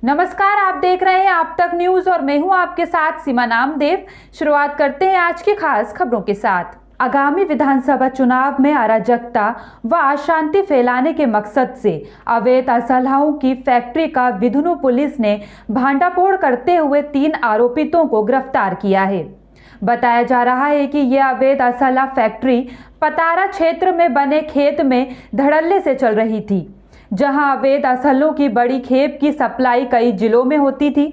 नमस्कार, आप देख रहे हैं आप तक न्यूज और मैं हूं आपके साथ सीमा नामदेव। शुरुआत करते हैं आज की खास खबरों के साथ। आगामी विधानसभा चुनाव में अराजकता व अशांति फैलाने के मकसद से अवैध असलहों की फैक्ट्री का विधुनो पुलिस ने भांडाफोड़ करते हुए 3 आरोपितों को गिरफ्तार किया है। बताया जा रहा है कि यह अवैध असलहा फैक्ट्री पतारा क्षेत्र में बने खेत में धड़ल्ले से चल रही थी, जहां अवैध असलहों की बड़ी खेप की सप्लाई कई जिलों में होती थी।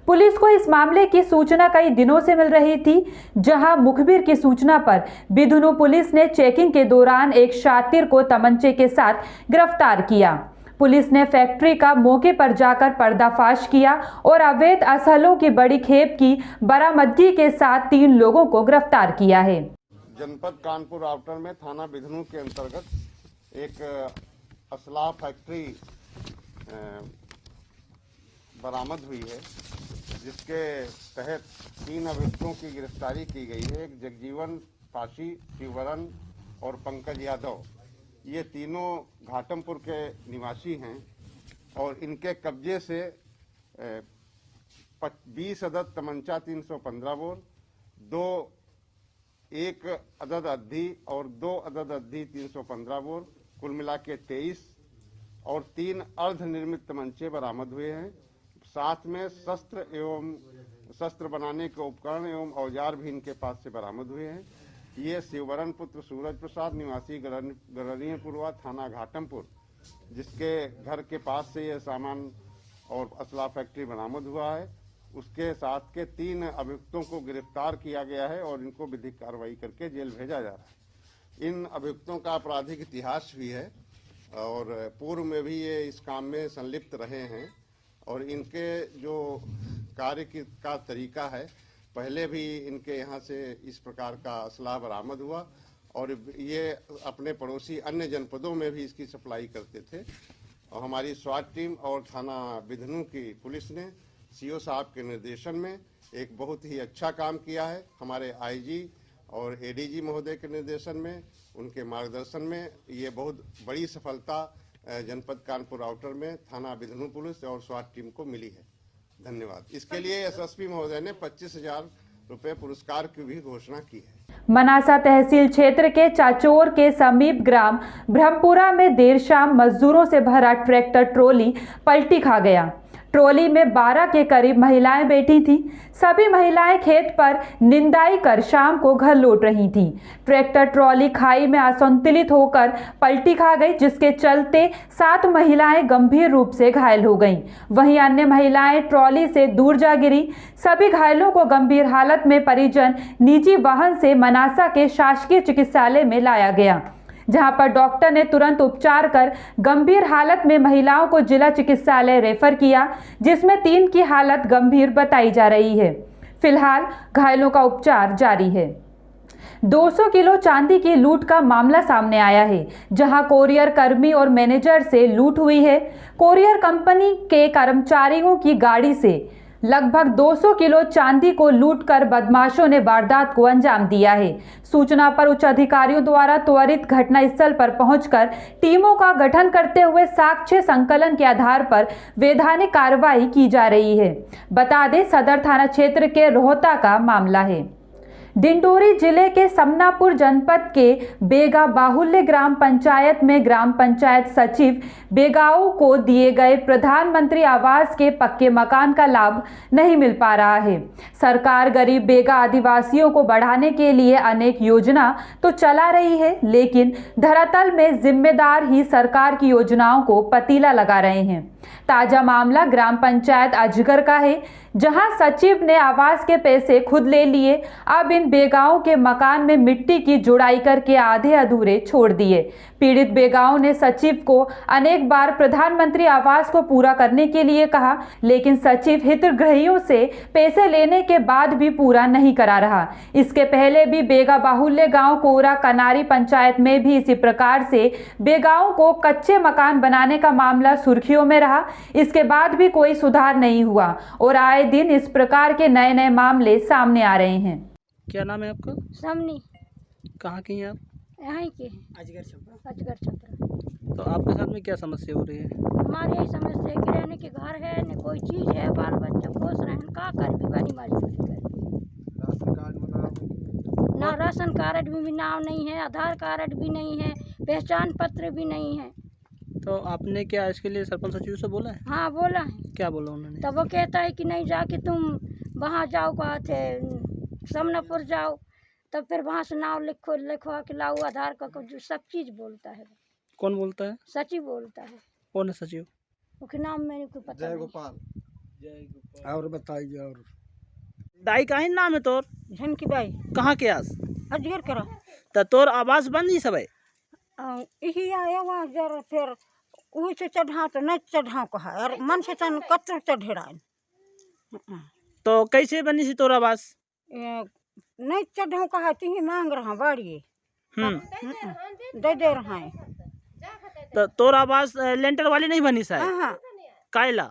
पुलिस को इस मामले की सूचना कई दिनों से मिल रही थी, जहां मुखबिर की सूचना पर बिधुनो पुलिस ने चेकिंग के दौरान एक शातिर को तमंचे के साथ गिरफ्तार किया। पुलिस ने फैक्ट्री का मौके पर जाकर पर्दाफाश किया और अवैध असलहों की बड़ी खेप की बरामदगी के साथ 3 लोगों को गिरफ्तार किया है। जनपद कानपुर आउटर में थाना बिधनू के अंतर्गत एक असला फैक्ट्री बरामद हुई है, जिसके तहत 3 अभियुक्तों की गिरफ्तारी की गई है। एक जगजीवन पाशी, शिवरन और पंकज यादव। ये तीनों घाटमपुर के निवासी हैं और इनके कब्जे से 20 अदद तमंचा 315 बोर, 1 अदद अद्धी और 2 अदद अद्धी 315 बोर, कुल मिला के 23 और 3 अर्धनिर्मित तमंचे बरामद हुए हैं। साथ में शस्त्र बनाने के उपकरण एवं औजार भी इनके पास से बरामद हुए हैं। ये शिवरन पुत्र सूरज प्रसाद निवासी गरनियापुरवा थाना घाटमपुर, जिसके घर के पास से ये सामान और असला फैक्ट्री बरामद हुआ है, उसके साथ के 3 अभियुक्तों को गिरफ्तार किया गया है और इनको विधिक कार्रवाई करके जेल भेजा जा रहा है। इन अभियुक्तों का आपराधिक इतिहास भी है और पूर्व में भी ये इस काम में संलिप्त रहे हैं और इनके जो कार्य का तरीका है, पहले भी इनके यहाँ से इस प्रकार का असला बरामद हुआ और ये अपने पड़ोसी अन्य जनपदों में भी इसकी सप्लाई करते थे। और हमारी स्वाट टीम और थाना बिधनू की पुलिस ने सीओ साहब के निर्देशन में एक बहुत ही अच्छा काम किया है। हमारे आईजी और एडीजी महोदय के निर्देशन में, उनके मार्गदर्शन में ये बहुत बड़ी सफलता जनपद कानपुर आउटर में थाना बिधनू पुलिस और स्वाट टीम को मिली है। धन्यवाद। इसके लिए एसएसपी महोदय ने 25,000 रुपये पुरस्कार की भी घोषणा की है। मनासा तहसील क्षेत्र के चाचोर के समीप ग्राम ब्रह्मपुरा में देर शाम मजदूरों से भरा ट्रैक्टर ट्रॉली पलटी खा गया। ट्रॉली में 12 के करीब महिलाएं बैठी थीं। सभी महिलाएं खेत पर निंदाई कर शाम को घर लौट रही थीं। ट्रैक्टर ट्रॉली खाई में असंतुलित होकर पलटी खा गई, जिसके चलते 7 महिलाएं गंभीर रूप से घायल हो गईं। वहीं अन्य महिलाएं ट्रॉली से दूर जा गिरी। सभी घायलों को गंभीर हालत में परिजन निजी वाहन से मनासा के शासकीय चिकित्सालय में लाया गया, जहां पर डॉक्टर ने तुरंत उपचार कर गंभीर हालत में महिलाओं को जिला चिकित्सालय रेफर किया, जिसमें 3 की हालत गंभीर बताई जा रही है। फिलहाल घायलों का उपचार जारी है। 200 किलो चांदी की लूट का मामला सामने आया है, जहां कोरियर कर्मी और मैनेजर से लूट हुई है। कोरियर कंपनी के कर्मचारियों की गाड़ी से लगभग 200 किलो चांदी को लूटकर बदमाशों ने वारदात को अंजाम दिया है। सूचना पर उच्च अधिकारियों द्वारा त्वरित घटनास्थल पर पहुंचकर टीमों का गठन करते हुए साक्ष्य संकलन के आधार पर वैधानिक कार्रवाई की जा रही है। बता दें, सदर थाना क्षेत्र के रोहता का मामला है। डिंडोरी जिले के समनापुर जनपद के बेगा बाहुल्य ग्राम पंचायत में ग्राम पंचायत सचिव बेगाओं को दिए गए प्रधानमंत्री आवास के पक्के मकान का लाभ नहीं मिल पा रहा है। सरकार गरीब बेगा आदिवासियों को बढ़ाने के लिए अनेक योजना तो चला रही है, लेकिन धरातल में जिम्मेदार ही सरकार की योजनाओं को पतीला लगा रहे हैं। ताजा मामला ग्राम पंचायत अजगर का है, जहां सचिव ने आवास के पैसे खुद ले लिए। अब इन बेगाओं के मकान में मिट्टी की जुड़ाई करके आधे अधूरे छोड़ दिए। पीड़ित बेगाओं ने सचिव को अनेक बार प्रधानमंत्री आवास को पूरा करने के लिए कहा, लेकिन सचिव हितग्राहियों से पैसे लेने के बाद भी पूरा नहीं करा रहा। इसके पहले भी बेगा बाहुल्य गांव कोरा कनारी पंचायत में भी इसी प्रकार से बेगाओं को कच्चे मकान बनाने का मामला सुर्खियों में रहा। इसके बाद भी कोई सुधार नहीं हुआ और आए दिन इस प्रकार के नए नए मामले सामने आ रहे हैं। क्या नाम है आपका? सामनी। कहाँ की हैं आप? यहाँ के अजगर छपरा। अजगर छपरा। तो आपके साथ में क्या समस्या हो रही है? हमारे यही समस्या है कि रहने के घर है, न कोई कोई चीज़ है, बाल बच्चा पोस रहे हैं, का कर भी बनी मजदूरी कर। ना राशन कार्ड भी नाम नहीं है, आधार कार्ड भी नहीं है, पहचान पत्र भी नहीं है। तो आपने क्या इसके लिए सरपंच सचिव से बोला है? हाँ बोला है, क्या बोला उन्होंने? तब वो कहता है कि नहीं जाके तुम वहाँ जाओ, कहा थे समनापुर जाओ, तब फिर वहाँ से नाम लिखवा के लाओ, आधार का जो सब चीज़ बोलता है। कौन बोलता है? सचिव बोलता है। कौन है सचिव? उसके नाम मैंने कोई पता नहीं। गोपाल। और बताइए। और दाई का ही नाम है तोर? झनकी बाई कहाँ के आस? अजगर करा तो तोर आवाज बंद ही सब है? यही आया वहाँ जरा फिर वही से चढ़ा तो नहीं चढ़ा कहा और मन से तन कतर चढ़ेड़ा तो कैसे बनी सी तोर आवाज? नहीं चढ़ा कहा ती मांग रहा बाड़ी दे रहा है। तो तोर आवाज लेंटर वाली नहीं बनी सा? हाँ कायला?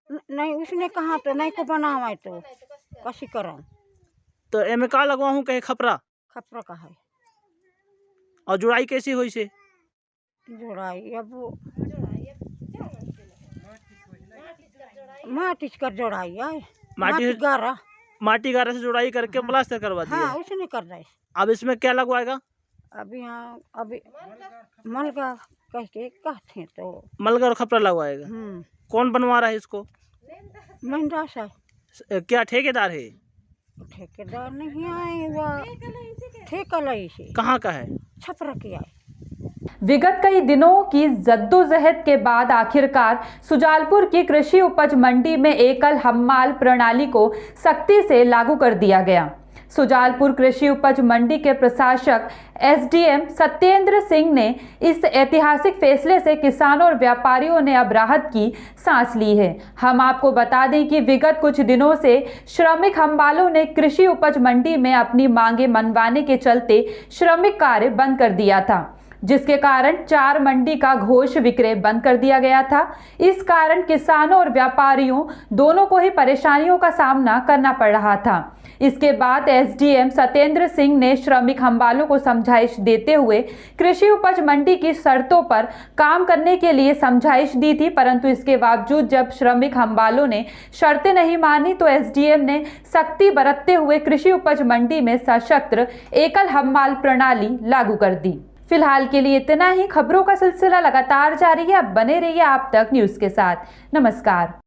नहीं उसने कहा तो नहीं को बनावा तो कसी करा तो एमे का लगवा हूँ कहे खपरा खपरा का है। और जुड़ाई कैसी हुई से? जोड़ाई अब माटी कर जोड़ाई है, माटी गारा माटी गारा से जुड़ाई करके प्लास्टर करवा दिया। हाँ उसने कर रहा है। अब इसमें क्या लगवाएगा? अभी हाँ अभी मलगा कह के कहते हैं तो मलगा और खपरा लगवाएगा। कौन बनवा रहा है इसको? महिंद्रा सा। क्या ठेकेदार है? ठेकेदार नहीं आए, वह ठेका लई से। कहाँ का है? छपरा की आए। विगत कई दिनों की जद्दोजहद के बाद आखिरकार सुजालपुर की कृषि उपज मंडी में एकल हम्माल प्रणाली को सख्ती से लागू कर दिया गया। सुजालपुर कृषि उपज मंडी के प्रशासक एसडीएम सत्येंद्र सिंह ने इस ऐतिहासिक फैसले से किसानों और व्यापारियों ने अब राहत की सांस ली है। हम आपको बता दें कि विगत कुछ दिनों से श्रमिक हम्मालों ने कृषि उपज मंडी में अपनी मांगे मनवाने के चलते श्रमिक कार्य बंद कर दिया था, जिसके कारण 4 मंडी का घोष विक्रय बंद कर दिया गया था। इस कारण किसानों और व्यापारियों दोनों को ही परेशानियों का सामना करना पड़ रहा था। इसके बाद एसडीएम सत्येंद्र सिंह ने श्रमिक हम्मालों को समझाइश देते हुए कृषि उपज मंडी की शर्तों पर काम करने के लिए समझाइश दी थी, परंतु इसके बावजूद जब श्रमिक हम्मालों ने शर्तें नहीं मानी तो एसडीएम ने सख्ती बरतते हुए कृषि उपज मंडी में सशक्त एकल हम्माल प्रणाली लागू कर दी। फिलहाल के लिए इतना ही। खबरों का सिलसिला लगातार जारी है, अब बने रहिए आप तक न्यूज़ के साथ। नमस्कार।